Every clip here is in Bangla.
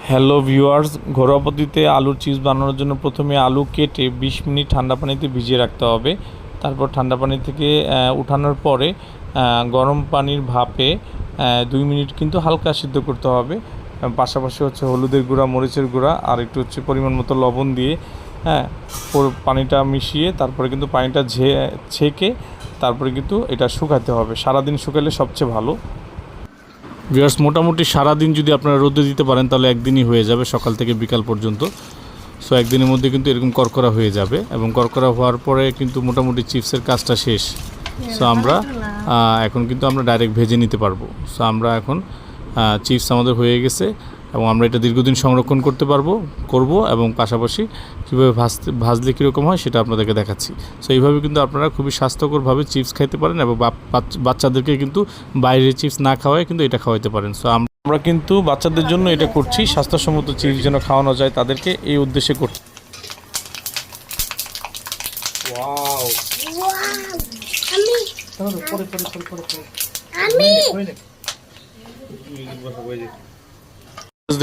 হ্যালো ভিউয়ার্স, ঘরোয়া পদ্ধতিতে আলুর চিপস বানানোর জন্য প্রথমে আলু কেটে 20 মিনিট ঠান্ডা পানিতে ভিজিয়ে রাখতে হবে। তারপর ঠান্ডা পানি থেকে উঠানোর পরে গরম পানির ভাপে 2 মিনিট কিন্তু হালকা সিদ্ধ করতে হবে। পাশাপাশি হলুদের গুঁড়া, মরিচের গুঁড়া আর একটু পরিমাণ মতো লবণ দিয়ে পানিটা মিশিয়ে তারপরে কিন্তু পানিটা ছেঁকে তারপরে কিন্তু এটা শুকাতে হবে। সারাদিন শুকালে সবচেয়ে ভালো। ভিউয়ার্স, মোটামুটি সারাদিন যদি আপনারা রোদে দিতে পারেন তাহলে একদিনই হয়ে যাবে, সকাল থেকে বিকাল পর্যন্ত। সো একদিনের মধ্যে কিন্তু এরকম করকরা হয়ে যাবে এবং করকরা হওয়ার পরে কিন্তু মোটামুটি চিপসের কাজটা শেষ। সো আমরা এখন কিন্তু আমরা ডাইরেক্ট ভেজে নিতে পারবো। সো আমরা এখন চিপস আমাদের হয়ে গেছে এবং আমরা এটা দীর্ঘদিন সংরক্ষণ করব এবং পাশাপাশি কীভাবে ভাজলে কীরকম হয় সেটা আপনাদেরকে দেখাচ্ছি। সো এইভাবে কিন্তু আপনারা খুবই স্বাস্থ্যকরভাবে চিপস খাইতে পারেন এবং বাচ্চাদেরকে কিন্তু বাইরের চিপস না খাওয়ায় কিন্তু এটা খাওয়াইতে পারেন। সো আমরা কিন্তু বাচ্চাদের জন্য এটা করছি, স্বাস্থ্যসম্মত চিপস যেন খাওয়ানো যায় তাদেরকে, এই উদ্দেশ্যে করছি।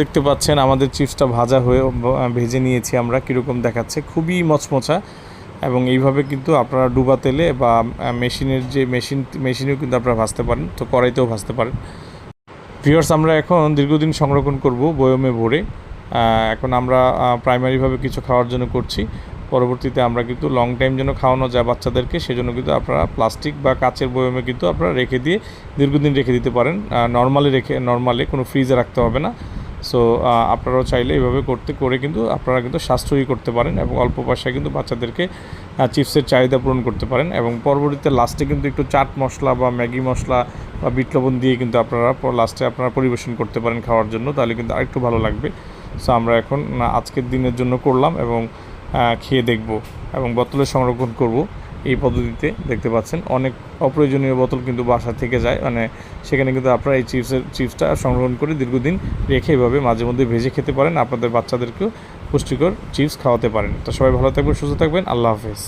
দেখতে পাচ্ছেন আমাদের চিপসটা ভাজা হয়ে ভেজে নিয়েছি আমরা, কীরকম দেখাচ্ছে, খুবই মচমচা। এবং এইভাবে কিন্তু আপনারা ডুবা তেলে বা মেশিনেও কিন্তু আপনারা ভাজতে পারেন, তো কড়াইতেও ভাজতে পারেন। ভিউয়ার্স, আমরা এখন দীর্ঘদিন সংরক্ষণ করব বয়মে ভরে। এখন আমরা প্রাইমারিভাবে কিছু খাওয়ার জন্য করছি, পরবর্তীতে আমরা কিন্তু লং টাইম যেন খাওয়ানো যায় বাচ্চাদেরকে, সেজন্য কিন্তু আপনারা প্লাস্টিক বা কাচের বয়মে কিন্তু আপনারা রেখে দিয়ে দীর্ঘদিন রেখে দিতে পারেন। নর্মালি কোনো ফ্রিজে রাখতে হবে না। সো আপনারাও চাইলে এইভাবে করে কিন্তু আপনারা কিন্তু সাশ্রয়ী করতে পারেন এবং অল্প পয়সায় কিন্তু বাচ্চাদেরকে চিপসের চাহিদা পূরণ করতে পারেন। এবং পরবর্তীতে লাস্টে কিন্তু একটু চাট মশলা বা ম্যাগি মশলা বা বিট লবণ দিয়ে কিন্তু লাস্টে আপনারা পরিবেশন করতে পারেন খাওয়ার জন্য, তাহলে কিন্তু আরেকটু ভালো লাগবে। সো আমরা এখন আজকের দিনের জন্য করলাম এবং খেয়ে দেখব এবং বোতলে সংরক্ষণ করব। এই পদ্ধতিতে দেখতে পাচ্ছেন অনেক অপ্রয়োজনীয় বোতল কিন্তু বাসা থেকে যায়, সেখানে কিন্তু আপনারা এই চিপসটা সংরক্ষণ করে দীর্ঘদিন রেখে এভাবে মাঝে মধ্যে ভেজে খেতে পারেন, আপনাদের বাচ্চাদেরকেও পুষ্টিকর চিপস খাওয়াতে পারেন। তো সবাই ভালো থাকবেন, সুস্থ থাকবেন, আল্লাহ হাফেজ।